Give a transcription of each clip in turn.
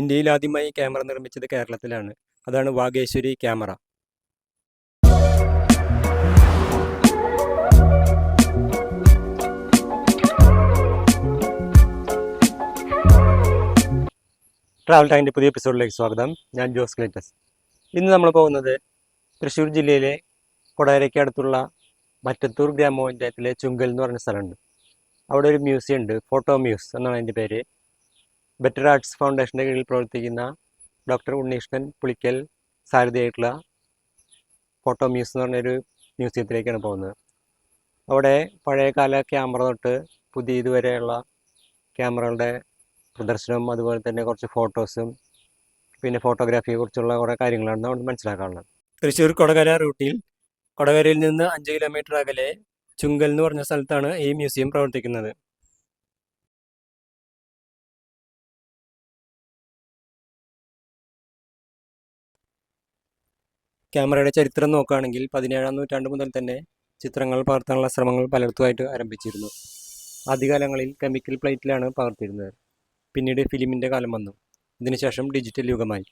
ഇന്ത്യയിൽ ആദ്യമായി ക്യാമറ നിർമ്മിച്ചത് കേരളത്തിലാണ്. അതാണ് വാഗേശ്വരി ക്യാമറ. ട്രാവൽ ടൈമിൻ്റെ പുതിയ എപ്പിസോഡിലേക്ക് സ്വാഗതം. ഞാൻ ജോസ് ക്ലേറ്റസ്. ഇന്ന് നമ്മൾ പോകുന്നത് തൃശ്ശൂർ ജില്ലയിലെ കൊടാരയ്ക്ക് അടുത്തുള്ള മറ്റത്തൂർ ഗ്രാമപഞ്ചായത്തിലെ ചുങ്കൽ എന്ന് പറഞ്ഞ സ്ഥലമുണ്ട്. അവിടെ ഒരു മ്യൂസിയം ഉണ്ട്, ഫോട്ടോ മ്യൂസ് എന്നാണ് അതിൻ്റെ പേര്. ബെറ്റർ ആർട്സ് ഫൗണ്ടേഷൻ്റെ കീഴിൽ പ്രവർത്തിക്കുന്ന ഡോക്ടർ ഉണ്ണീഷ്ണൻ പുളിക്കൽ സാരഥിയായിട്ടുള്ള ഫോട്ടോ മ്യൂസ് എന്ന് പറഞ്ഞൊരു മ്യൂസിയത്തിലേക്കാണ് പോകുന്നത്. അവിടെ പഴയകാല ക്യാമറ തൊട്ട് പുതിയ ഇതുവരെയുള്ള ക്യാമറകളുടെ പ്രദർശനവും അതുപോലെ തന്നെ കുറച്ച് ഫോട്ടോസും പിന്നെ ഫോട്ടോഗ്രാഫിയെ കുറിച്ചുള്ള കുറേ കാര്യങ്ങളാണ് നമ്മൾ മനസ്സിലാക്കാനുള്ളത്. തൃശ്ശൂർ കൊടകര റൂട്ടിൽ കൊടകരയിൽ നിന്ന് 5 കിലോമീറ്റർ അകലെ ചുങ്കൽ എന്ന് പറഞ്ഞ സ്ഥലത്താണ് ഈ മ്യൂസിയം പ്രവർത്തിക്കുന്നത്. ക്യാമറയുടെ ചരിത്രം നോക്കുകയാണെങ്കിൽ 17-ാം നൂറ്റാണ്ട് മുതൽ തന്നെ ചിത്രങ്ങൾ പകർത്താനുള്ള ശ്രമങ്ങൾ പലയിടത്തുമായിട്ട് ആരംഭിച്ചിരുന്നു. ആദ്യകാലങ്ങളിൽ കെമിക്കൽ പ്ലേറ്റിലാണ് പകർത്തിയിരുന്നത്. പിന്നീട് ഫിലിമിൻ്റെ കാലം വന്നു. ഇതിനുശേഷം ഡിജിറ്റൽ യുഗമായി.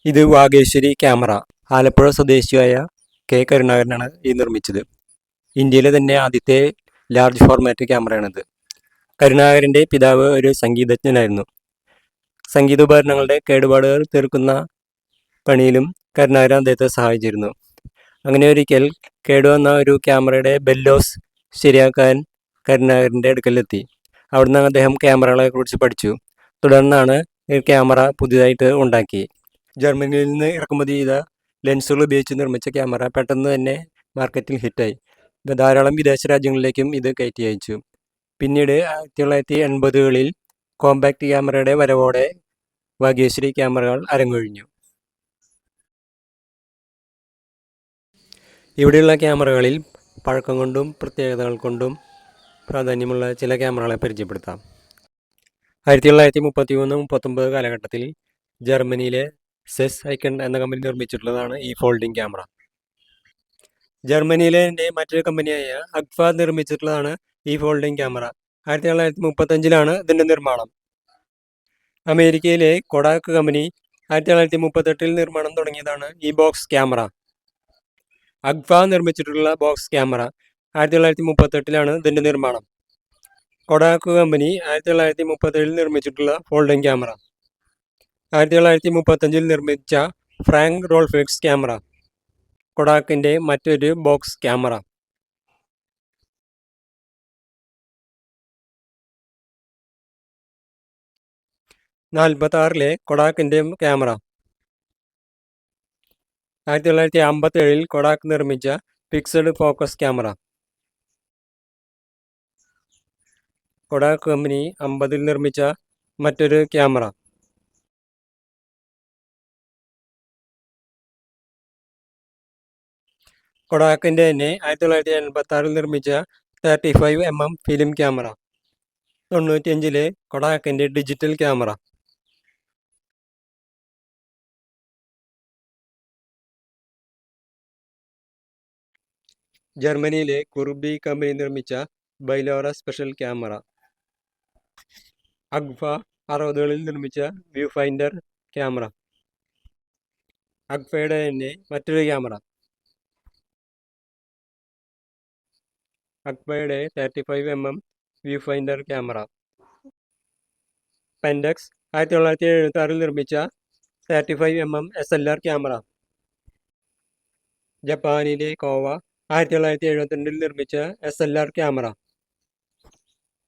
ഇത് വാഗേശ്വരി ക്യാമറ. ആലപ്പുഴ സ്വദേശിയായ കെ കരുണാകരനാണ് ഇത് നിർമ്മിച്ചത്. ഇന്ത്യയിലെ തന്നെ ആദ്യത്തെ ലാർജ് ഫോർമാറ്റ് ക്യാമറയാണിത്. കരുണാകരൻ്റെ പിതാവ് ഒരു സംഗീതജ്ഞനായിരുന്നു. സംഗീതോപകരണങ്ങളുടെ കേടുപാടുകൾ തീർക്കുന്ന പണിയിലും കരുണാകരൻ അദ്ദേഹത്തെ സഹായിച്ചിരുന്നു. അങ്ങനെ ഒരിക്കൽ കേടുവന്ന ഒരു ക്യാമറയുടെ ബെല്ലോസ് ശരിയാക്കാൻ കരുണാകരൻ്റെ അടുക്കലെത്തി. അവിടുന്ന് അദ്ദേഹം ക്യാമറകളെ കുറിച്ച് പഠിച്ചു. തുടർന്നാണ് ഈ ക്യാമറ പുതിയതായിട്ട് ഉണ്ടാക്കി. ജർമ്മനിയിൽ നിന്ന് ഇറക്കുമതി ചെയ്ത ലെൻസുകൾ ഉപയോഗിച്ച് നിർമ്മിച്ച ക്യാമറ പെട്ടെന്ന് തന്നെ മാർക്കറ്റിൽ ഹിറ്റായി. ധാരാളം വിദേശ രാജ്യങ്ങളിലേക്കും ഇത് കയറ്റി അയച്ചു. പിന്നീട് 1980കളിൽ കോമ്പാക്ട് ക്യാമറയുടെ വരവോടെ വാഗേശ്വരി ക്യാമറകൾ അരങ്ങൊഴിഞ്ഞു. ഇവിടെയുള്ള ക്യാമറകളിൽ പഴക്കം കൊണ്ടും പ്രത്യേകതകൾ കൊണ്ടും പ്രാധാന്യമുള്ള ചില ക്യാമറകളെ പരിചയപ്പെടുത്താം. 1933-39 കാലഘട്ടത്തിൽ ജർമ്മനിയിലെ സെസ് ഐക്കൺ എന്ന കമ്പനി നിർമ്മിച്ചിട്ടുള്ളതാണ് ഈ ഫോൾഡിംഗ് ക്യാമറ. ജർമ്മനിയിലെ മറ്റൊരു കമ്പനിയായ അഗ്ഫ നിർമ്മിച്ചിട്ടുള്ളതാണ് ഈ ഫോൾഡിംഗ് ക്യാമറ. 1935ലാണ് ഇതിൻ്റെ നിർമ്മാണം. അമേരിക്കയിലെ കൊഡാക്ക് കമ്പനി 1938 നിർമ്മാണം തുടങ്ങിയതാണ് ഈ ബോക്സ് ക്യാമറ. അഗ്ഫ നിർമ്മിച്ചിട്ടുള്ള ബോക്സ് ക്യാമറ 1938ലാണ് ഇതിൻ്റെ നിർമ്മാണം. കൊഡാക്ക് കമ്പനി 1937 നിർമ്മിച്ചിട്ടുള്ള ഫോൾഡിംഗ് ക്യാമറ. 1935 നിർമ്മിച്ച ഫ്രാങ്ക് റോൾഫിക്സ് ക്യാമറ കൊഡാക്കിൻ്റെ മറ്റൊരു ബോക്സ് ക്യാമറ. 1946 കൊഡാക്കിൻ്റെ ക്യാമറ. 1957 കൊഡാക്ക് നിർമ്മിച്ച fixed focus camera. Kodak company 50 നിർമ്മിച്ച മറ്റൊരു ക്യാമറ. കൊഡാക്കിൻ്റെ തന്നെ 1986 നിർമ്മിച്ച 35mm ഫിലിം ക്യാമറ. 95 കൊഡാക്കിൻ്റെ ഡിജിറ്റൽ ക്യാമറ. ജർമ്മനിയിലെ കുർബി കമ്പനി നിർമ്മിച്ച ബൈലോറ സ്പെഷ്യൽ ക്യാമറ. അഗ്ഫ 60കളിൽ നിർമ്മിച്ച വ്യൂ ഫൈൻഡർ ക്യാമറ. അഗ്ഫയുടെ തന്നെ മറ്റൊരു ക്യാമറ. അഗ്ഫയുടെ 35mm viewfinder camera. Pentax 1976 നിർമ്മിച്ച 35mm SLR ക്യാമറ. ജപ്പാനിലെ കോവ 1972 നിർമ്മിച്ച SLR ക്യാമറ.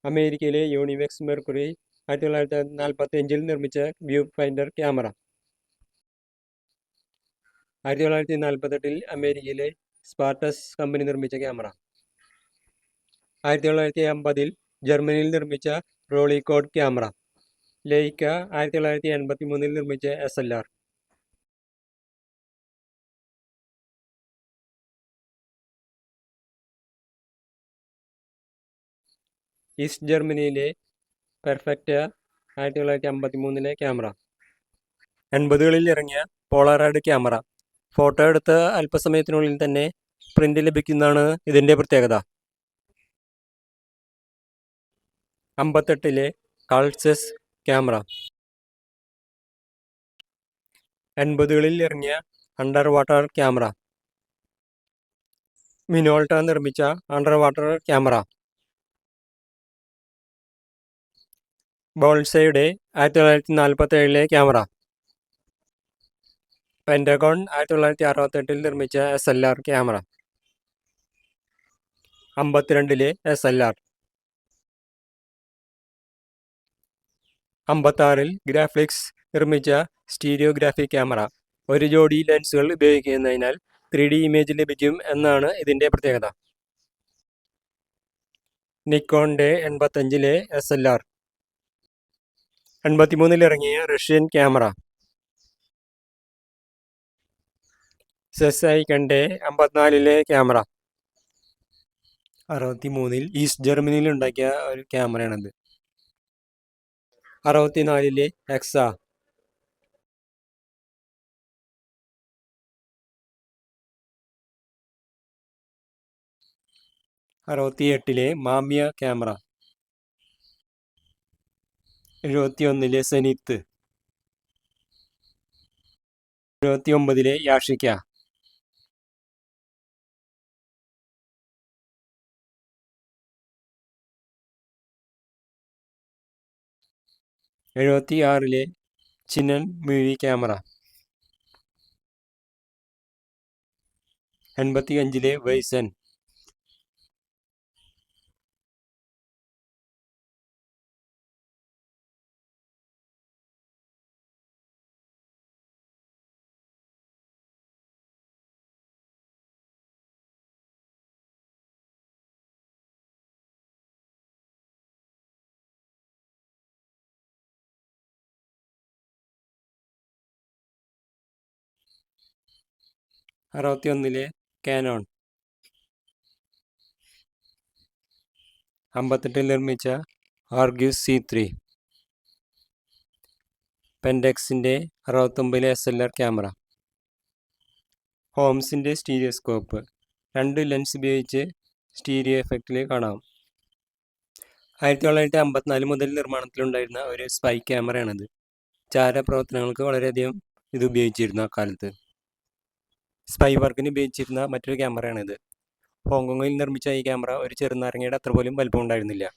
അമേരിക്കയിലെ യൂണിവെക്സ് മെർക്കുറി 1945 നിർമ്മിച്ച വ്യൂ ഫൈൻഡർ ക്യാമറ. 1948 അമേരിക്കയിലെ സ്പാർട്ടസ് കമ്പനി നിർമ്മിച്ച ക്യാമറ. 1950 ജർമ്മനിയിൽ നിർമ്മിച്ച റോളിക്കോഡ് ക്യാമറ. ലൈക്ക 1983 നിർമ്മിച്ച SLR. ഈസ്റ്റ് ജർമ്മനിയിലെ പെർഫെക്റ്റ് 1953 ക്യാമറ. 80കളിൽ ഇറങ്ങിയ പോളാറോയിഡ് ക്യാമറ. ഫോട്ടോ എടുത്ത അല്പസമയത്തിനുള്ളിൽ തന്നെ പ്രിൻ്റ് ലഭിക്കുന്നതാണ് ഇതിൻ്റെ പ്രത്യേകത. 58 കാൾസെസ് ക്യാമറ. 80കളിൽ ഇറങ്ങിയ അണ്ടർ വാട്ടർ ക്യാമറ. മിനോൾട്ട നിർമ്മിച്ച അണ്ടർ വാട്ടർ ക്യാമറ. ബോൾസയുടെ 1947 ക്യാമറ. പെൻറ്റഗോൺ 1968 നിർമ്മിച്ച SLR ക്യാമറ. 52 SLR. 56 ഗ്രാഫിക്സ് നിർമ്മിച്ച സ്റ്റീരിയോഗ്രാഫിക് ക്യാമറ. ഒരു ജോഡി ലെൻസുകൾ ഉപയോഗിക്കുന്നതിനാൽ 3D ഇമേജ് ലഭിക്കും എന്നാണ് ഇതിൻ്റെ പ്രത്യേകത. നിക്കോണിൻ്റെ 85 SLR. 83 ഇറങ്ങിയ റഷ്യൻ ക്യാമറ. സെസൈക്കൻ്റെ 54 ക്യാമറ. 63 ഈസ്റ്റ് ജർമ്മനിയിൽ ഉണ്ടാക്കിയ ഒരു ക്യാമറയാണത്. 64 Exa. 68 Mamiya camera. 71 Zenit. 79 Yashica. 76 Chinon movie camera. 85 വൈസൻ. 61 കാനോൺ. 58 നിർമ്മിച്ച ആർഗ്യൂസ് C3. പെൻറ്റെക്സിൻ്റെ 69 SLR ക്യാമറ. ഹോംസിൻ്റെ സ്റ്റീരിയോസ്കോപ്പ്. 2 ലെൻസ് ഉപയോഗിച്ച് സ്റ്റീരിയോ എഫക്റ്റിൽ കാണാം. 1954 മുതൽ നിർമ്മാണത്തിലുണ്ടായിരുന്ന ഒരു സ്പൈ ക്യാമറയാണിത്. ചാരപ്രവർത്തനങ്ങൾക്ക് വളരെയധികം ഇത് ഉപയോഗിച്ചിരുന്നു അക്കാലത്ത്. സ്പൈ വർക്കിന് ഉപയോഗിച്ചിരുന്ന മറ്റൊരു ക്യാമറയാണിത്. ഹോങ്കോങ്ങിൽ നിർമ്മിച്ച ഈ ക്യാമറ ഒരു ചെറുനാരങ്ങയുടെ അത്ര പോലും വലിപ്പം ഉണ്ടായിരുന്നില്ല.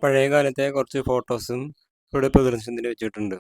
പഴയ കാലത്തെ കുറച്ച് ഫോട്ടോസും ഇവിടെ പ്രദർശനത്തിന് വെച്ചിട്ടുണ്ട്.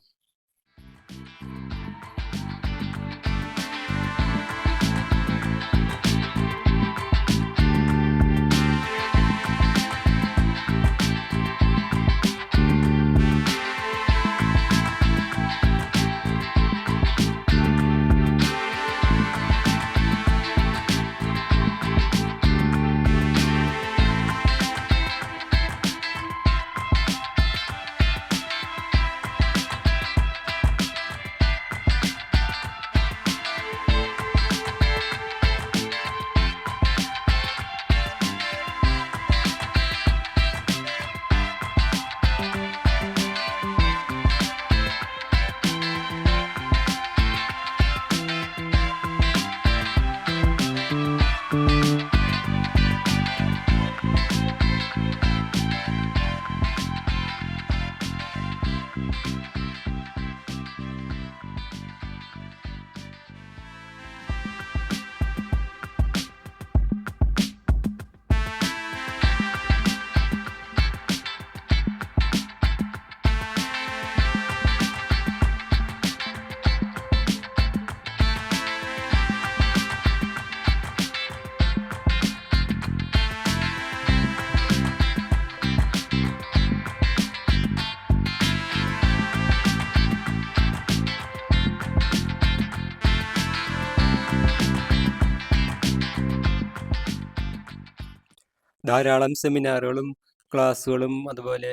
ധാരാളം സെമിനാറുകളും ക്ലാസ്സുകളും അതുപോലെ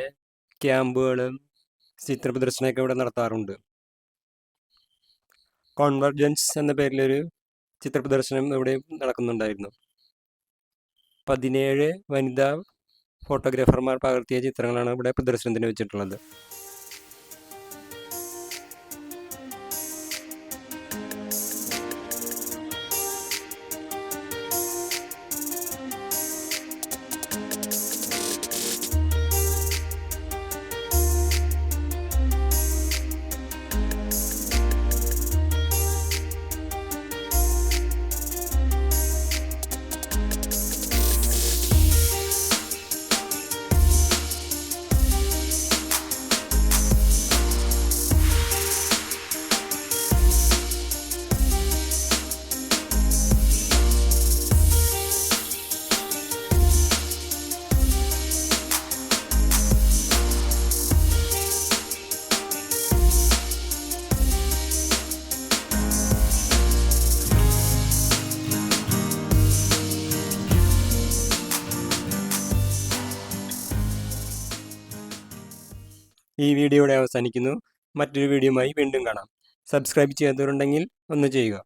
ക്യാമ്പുകളും ചിത്ര പ്രദർശനമൊക്കെ ഇവിടെ നടത്താറുണ്ട്. കോൺവർജൻസ് എന്ന പേരിലൊരു ചിത്ര പ്രദർശനം ഇവിടെ നടക്കുന്നുണ്ടായിരുന്നു. 17 വനിതാ ഫോട്ടോഗ്രാഫർമാർ പകർത്തിയ ചിത്രങ്ങളാണ് ഇവിടെ പ്രദർശനത്തിന് വെച്ചിട്ടുള്ളത്. ഈ വീഡിയോ ഇവിടെ അവസാനിക്കുന്നു. മറ്റൊരു വീഡിയോയുമായി വീണ്ടും കാണാം. സബ്സ്ക്രൈബ് ചെയ്യാത്തവരുണ്ടെങ്കിൽ ഒന്ന് ചെയ്യുക.